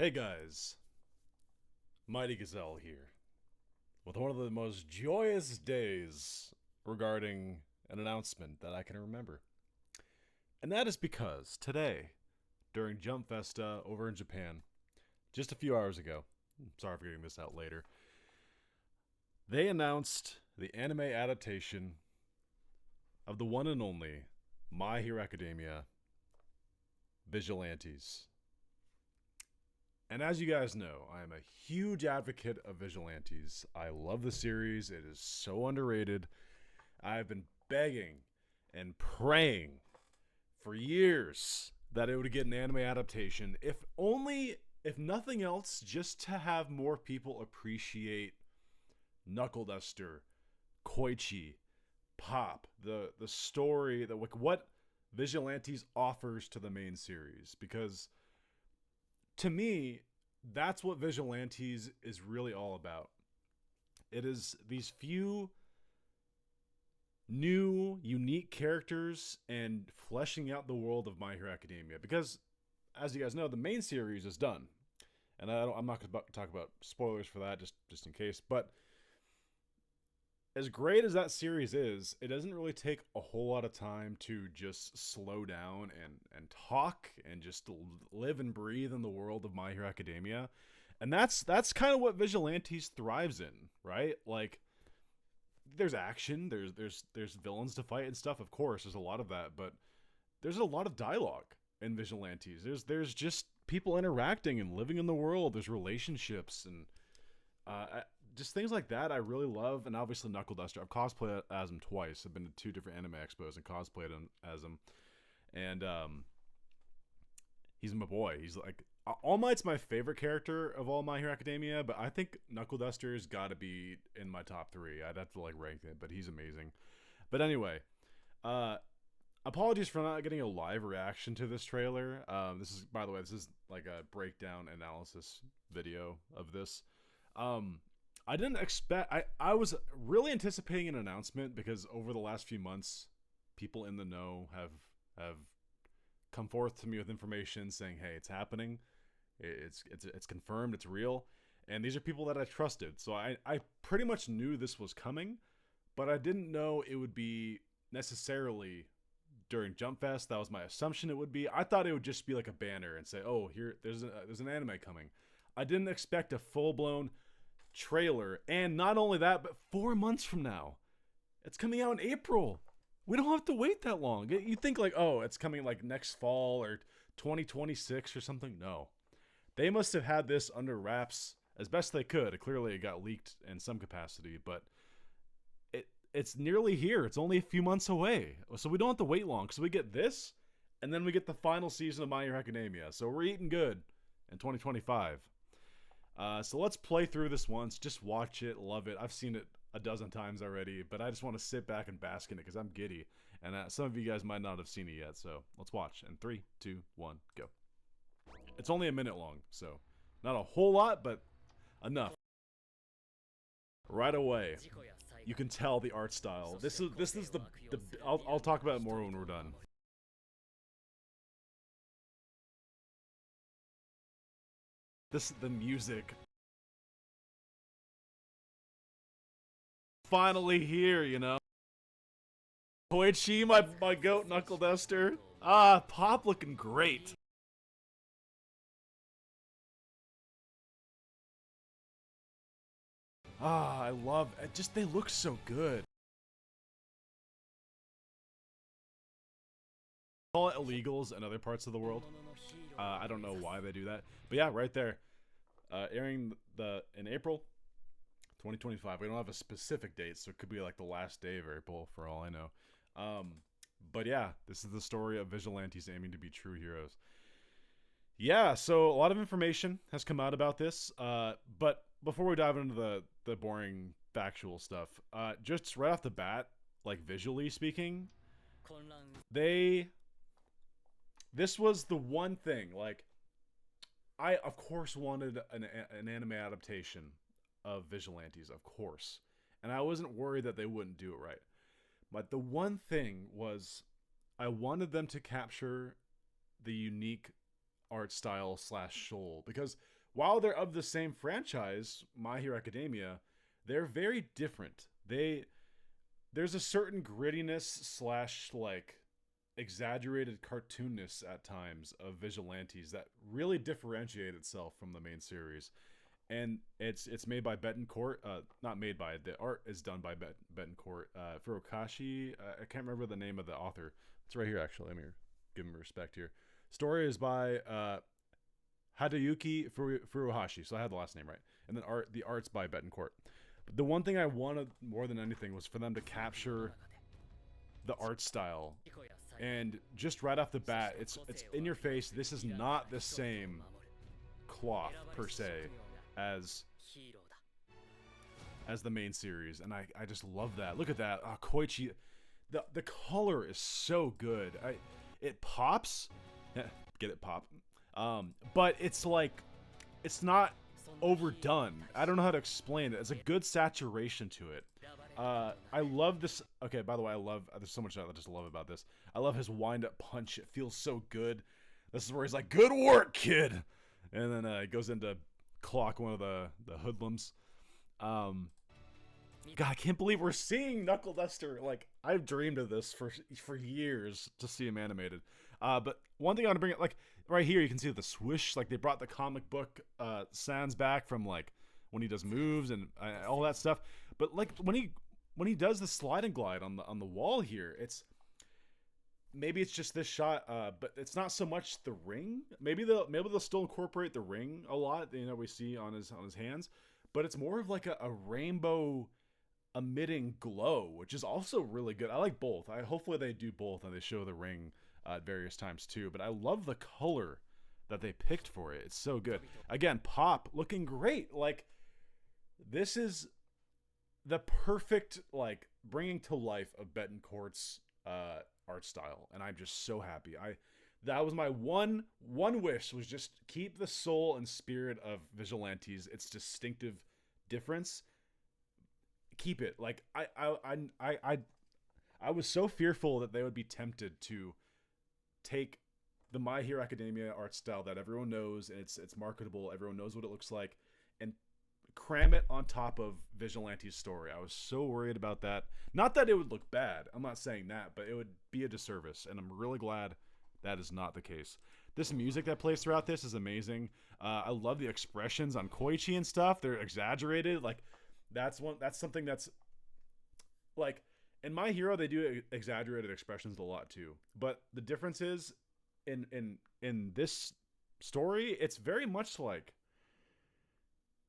Hey guys, Mighty Gazelle here, with one of the most joyous days regarding an announcement that I can remember. And that is because today, during Jump Festa over in Japan, just a few hours ago, sorry for getting this out later, they announced the anime adaptation of the one and only My Hero Academia Vigilantes. And as you guys know, I am a huge advocate of Vigilantes. I love the series. It is so underrated. I've been begging and praying for years that it would get an anime adaptation. If nothing else, just to have more people appreciate Knuckleduster, Koichi, Pop, the story, that like what Vigilantes offers to the main series. Because to me, that's what Vigilantes is really all about. It is these few new, unique characters and fleshing out the world of My Hero Academia. Because, as you guys know, the main series is done, and I'm not going to talk about spoilers for that, just in case. But as great as that series is, it doesn't really take a whole lot of time to just slow down and talk and just live and breathe in the world of My Hero Academia. And that's kind of what Vigilantes thrives in, right? Like there's action, there's villains to fight and stuff, of course, there's a lot of that, but there's a lot of dialogue in Vigilantes. There's just people interacting and living in the world, there's relationships and just things like that I really love. And obviously Knuckleduster, I've cosplayed as him twice. I've been to two different anime expos and cosplayed him as him. And he's my boy. He's like All Might's my favorite character of all My Hero Academia, but I think Knuckleduster's got to be in my top three. I'd have to like rank it, but he's amazing. But anyway, apologies for not getting a live reaction to this trailer. This is, by the way, this is like a breakdown analysis video of this. I didn't expect. I was really anticipating an announcement because over the last few months, people in the know have come forth to me with information saying, "Hey, it's happening. It's confirmed. It's real." And these are people that I trusted, so I pretty much knew this was coming, but I didn't know it would be necessarily during Jump Fest. That was my assumption it would be. I thought it would just be like a banner and say, "Oh, here there's an anime coming." I didn't expect a full blown trailer, and not only that, but 4 months from now, it's coming out in April. We don't have to wait that long. You think like, oh, it's coming like next fall or 2026 or something. No, they must have had this under wraps as best they could. Clearly it got leaked in some capacity, but it's nearly here. It's only a few months away, so we don't have to wait long, because we get this and then we get the final season of My Hero Academia, so we're eating good in 2025. So let's play through this once. Just watch it, love it. I've seen it a dozen times already, but I just want to sit back and bask in it because I'm giddy. And some of you guys might not have seen it yet, so let's watch. And 3, 2, 1, go. It's only a minute long, so not a whole lot, but enough. Right away, you can tell the art style. This is the I'll talk about it more when we're done. The music. Finally here, you know. Koichi, my goat Knuckleduster. Pop looking great. I love it. Just they look so good. Call it illegals in other parts of the world. I don't know why they do that, but yeah, right there. Airing in April 2025. We don't have a specific date, so it could be like the last day of April for all I know. But yeah, this is the story of Vigilantes aiming to be true heroes. Yeah, so a lot of information has come out about this. But before we dive into the boring factual stuff, just right off the bat, like visually speaking, this was the one thing, like, I of course wanted an anime adaptation of Vigilantes, of course, and I wasn't worried that they wouldn't do it right. But the one thing was, I wanted them to capture the unique art style slash soul, because while they're of the same franchise, My Hero Academia, they're very different. There's a certain grittiness slash like exaggerated cartoonness at times of Vigilantes that really differentiate itself from the main series. And it's made by Betancourt. Not made by, the art is done by Betancourt. Furukashi. I can't remember the name of the author. It's right here actually. Let me give him respect here. Story is by Hadayuki Furuhashi. So I had the last name right. And then the art's by Betancourt. But the one thing I wanted more than anything was for them to capture the art style. And just right off the bat, it's in your face. This is not the same cloth per se as the main series, and I just love that. Look at that. Koichi, the color is so good. It pops. Get it, pop. But it's like, it's not overdone. I don't know how to explain it. It's a good saturation to it. I love this. Okay, by the way, there's so much I just love about this. I love his wind-up punch. It feels so good. This is where he's like, good work, kid. And then he goes into clock one of the hoodlums. God, I can't believe we're seeing knuckleduster. Like, I've dreamed of this for years to see him animated. But one thing I want to bring up, like right here, you can see the swoosh. Like, they brought the comic book sounds back from like when he does moves and all that stuff. But like when he does the slide and glide on the wall here, maybe it's just this shot, but it's not so much the ring. Maybe they'll still incorporate the ring a lot. You know, we see on his hands, but it's more of like a rainbow emitting glow, which is also really good. I like both. Hopefully they do both and they show the ring at various times too. But I love the color that they picked for it. It's so good. Again, Pop looking great. Like, this is the perfect like bringing to life of Betancourt's art style, and I'm just so happy. That was my one wish, was just keep the soul and spirit of Vigilantes, its distinctive difference. Keep it. Like, I was so fearful that they would be tempted to take the My Hero Academia art style that everyone knows, and it's marketable, everyone knows what it looks like, and cram it on top of Vigilante's story. I was so worried about that. Not that it would look bad, I'm not saying that, but it would be a disservice, and I'm really glad that is not the case. This music that plays throughout this is amazing. I love the expressions on Koichi and stuff. They're exaggerated. Like, that's something that's like, in My Hero they do exaggerated expressions a lot too. But the difference is in this story, it's very much like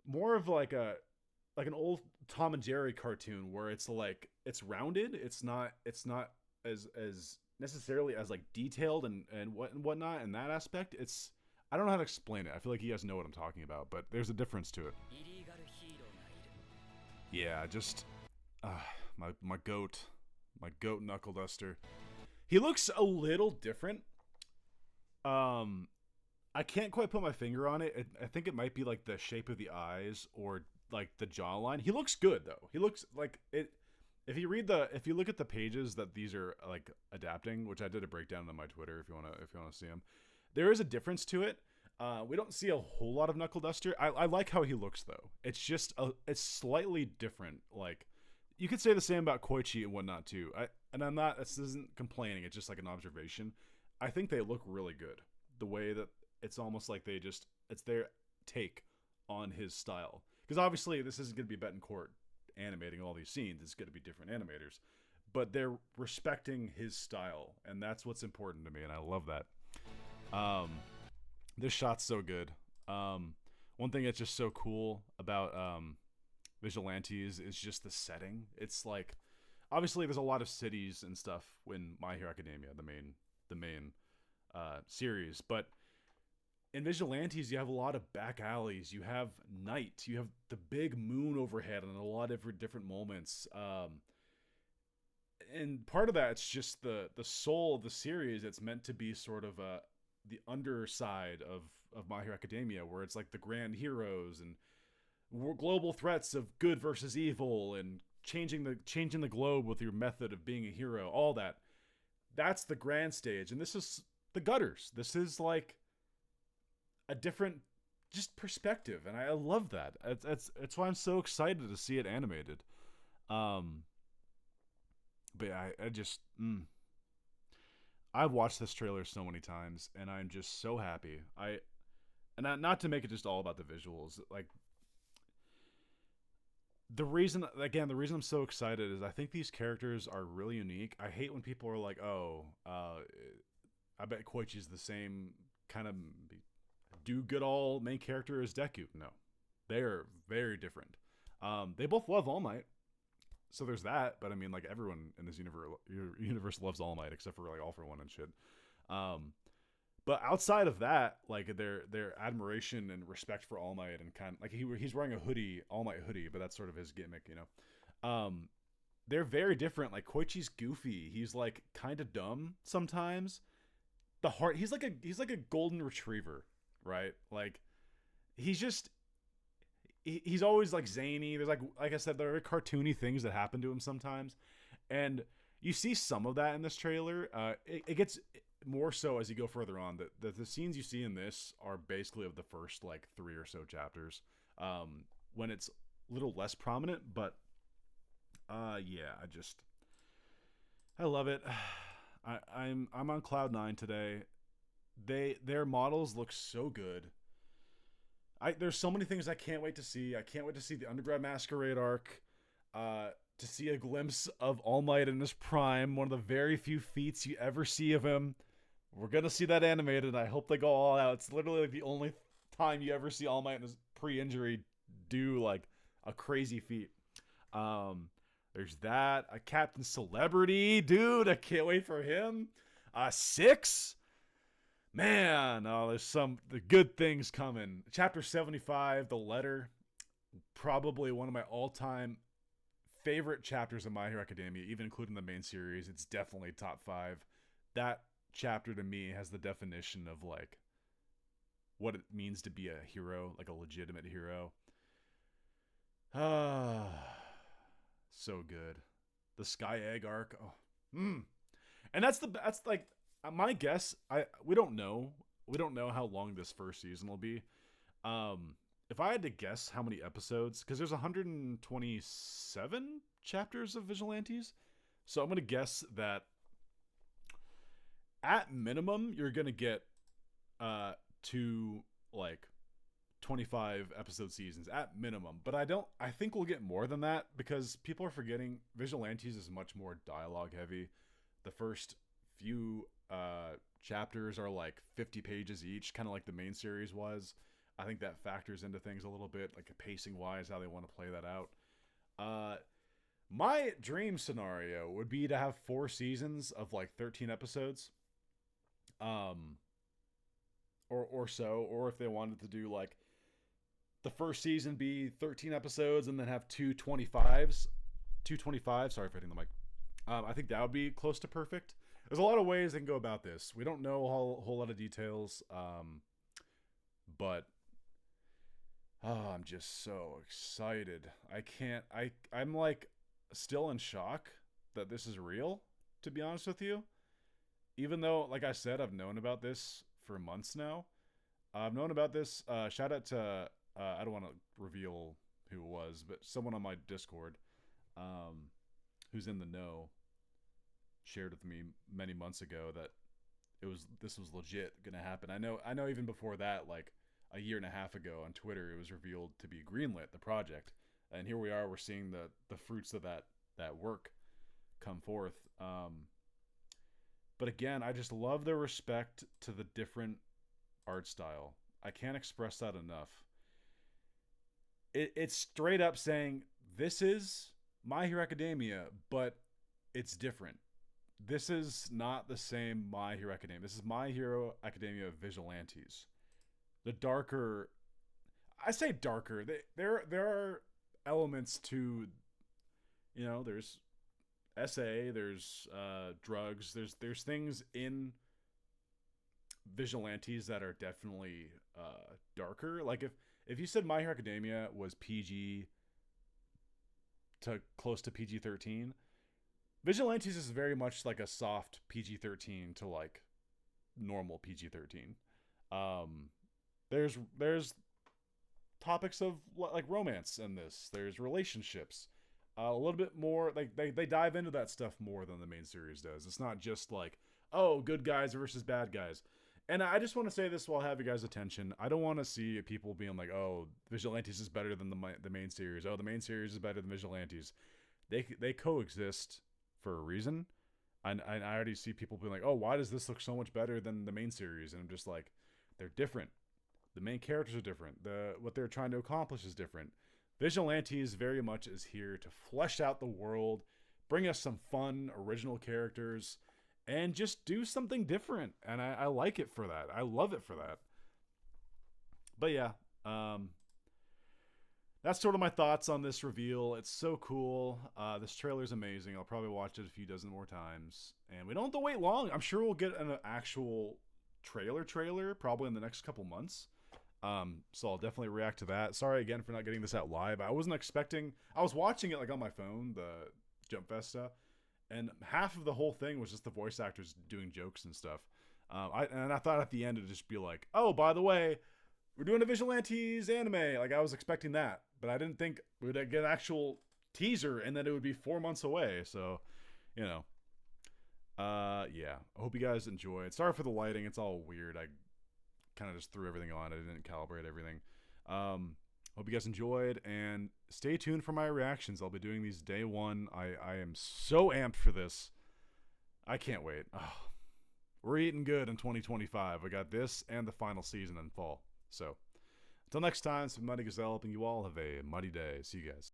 more of like an old Tom and Jerry cartoon where it's like, it's rounded. It's not as necessarily as like detailed and whatnot in that aspect. I don't know how to explain it. I feel like you guys know what I'm talking about, but there's a difference to it. Yeah, just my goat knuckleduster. He looks a little different. I can't quite put my finger on it. I think it might be like the shape of the eyes or like the jawline. He looks good though. He looks like it. If you look at the pages that these are like adapting, which I did a breakdown on my Twitter, if you wanna see them, there is a difference to it. We don't see a whole lot of knuckleduster. I like how he looks though. It's just it's slightly different. Like, you could say the same about Koichi and whatnot too. This isn't complaining. It's just like an observation. I think they look really good. The way that it's almost like it's their take on his style. Because obviously this isn't going to be Betancourt animating all these scenes. It's going to be different animators. But they're respecting his style. And that's what's important to me. And I love that. This shot's so good. One thing that's just so cool about Vigilantes is just the setting. It's like, obviously there's a lot of cities and stuff in My Hero Academia, the main series, but in Vigilantes you have a lot of back alleys, you have night, you have the big moon overhead and a lot of different moments, and part of that, it's just the soul of the series. It's meant to be sort of the underside of My Hero Academia, where it's like the grand heroes and global threats of good versus evil and changing the globe with your method of being a hero, all that. That's the grand stage, and this is the gutters. This is like a different just perspective, and I love that. It's why I'm so excited to see it animated. Um, but yeah, I just I've watched this trailer so many times, and I'm just so happy. And not to make it just all about the visuals, like the reason I'm so excited is I think these characters are really unique. I hate when people are like, "Oh, I bet Koichi's the same kind of do good all main character as Deku." No, they are very different. They both love All Might, so there's that. But I mean, like everyone in this universe loves All Might except for like All for One and shit. Um, but outside of that, like their admiration and respect for All Might and kind of, like he's wearing a hoodie, All Might hoodie, but that's sort of his gimmick, you know. They're very different. Like Koichi's goofy. He's like kind of dumb sometimes. He's like a golden retriever, right? Like he's just he's always like zany. There's like I said, there are cartoony things that happen to him sometimes, and you see some of that in this trailer. It gets more so as you go further on. The scenes you see in this are basically of the first like 3 or so chapters. When it's a little less prominent, but yeah, I love it. I'm on cloud 9 today. Their models look so good. There's so many things I can't wait to see. I can't wait to see the Underground Masquerade arc. To see a glimpse of All Might in his prime, one of the very few feats you ever see of him. We're gonna see that animated. I hope they go all out. It's literally like the only time you ever see All Might in his pre-injury do like a crazy feat. There's that. A Captain Celebrity, dude. I can't wait for him. 6. Man, there's the good things coming. Chapter 75, The Letter, probably one of my all-time favorite chapters of My Hero Academia, even including the main series. It's definitely top 5. That chapter to me has the definition of like what it means to be a hero, like a legitimate hero. So good. The Sky Egg arc. Oh, and that's like my guess. We don't know. We don't know how long this first season will be. If I had to guess how many episodes, because there's 127 chapters of Vigilantes, so I'm gonna guess that at minimum you're gonna get 2 like 25 episode seasons at minimum, but I think we'll get more than that because people are forgetting Vigilantes is much more dialogue heavy. The first few chapters are like 50 pages each, kind of like the main series was. I think that factors into things a little bit, like pacing wise, how they want to play that out. My dream scenario would be to have 4 seasons of like 13 episodes. Or so, or if they wanted to do like the first season be 13 episodes and then have 225s. Sorry for hitting the mic. I think that would be close to perfect. There's a lot of ways they can go about this. We don't know a whole lot of details. But I'm just so excited. I'm like still in shock that this is real, to be honest with you. Even though, like I said, I've known about this for months now. I've known about this. Shout out to, I don't want to reveal who it was, but someone on my Discord who's in the know shared with me many months ago that this was legit going to happen. I know even before that, like a year and a half ago on Twitter, it was revealed to be greenlit, the project. And here we are, we're seeing the fruits of that work come forth. But again, I just love the respect to the different art style. I can't express that enough. It's straight up saying, this is My Hero Academia, but it's different. This is not the same My Hero Academia. This is My Hero Academia Vigilantes. The darker, I say darker. There are elements to, there's SA, there's drugs, there's things in Vigilantes that are definitely darker. Like if you said My Hero Academia was PG to close to PG-13, Vigilantes is very much like a soft PG-13 to like normal PG-13. There's topics of like romance in this. There's relationships. A little bit more like they dive into that stuff more than the main series does. It's not just like, oh, good guys versus bad guys. And I just want to say this while I have you guys' attention. I don't want to see people being like, oh, Vigilantes is better than the main series. Oh, the main series is better than Vigilantes. They coexist for a reason. And I already see people being like, oh, why does this look so much better than the main series? And I'm just like, they're different. The main characters are different. What they're trying to accomplish is different. Vigilantes very much is here to flesh out the world, bring us some fun, original characters, and just do something different. And I like it for that. I love it for that. But yeah, that's sort of my thoughts on this reveal. It's so cool. This trailer's amazing. I'll probably watch it a few dozen more times. And we don't have to wait long. I'm sure we'll get an actual trailer probably in the next couple months. So I'll definitely react to that. Sorry again for not getting this out live. I wasn't expecting. I was watching it like on my phone, the Jump Festa, and half of the whole thing was just the voice actors doing jokes and stuff. I thought at the end it'd just be like, oh, by the way, we're doing a Vigilantes anime. Like I was expecting that, but I didn't think we'd get an actual teaser and that it would be 4 months away. So, you know, yeah. I hope you guys enjoy it. Sorry for the lighting. It's all weird. I kind of just threw everything on. I didn't calibrate everything. Hope you guys enjoyed, and stay tuned for my reactions. I'll be doing these day one. I am so amped for this. I can't wait. Oh, we're eating good in 2025. I got this and the final season in fall. So, until next time, it's been Muddy Gazelle, and you all have a muddy day. See you guys.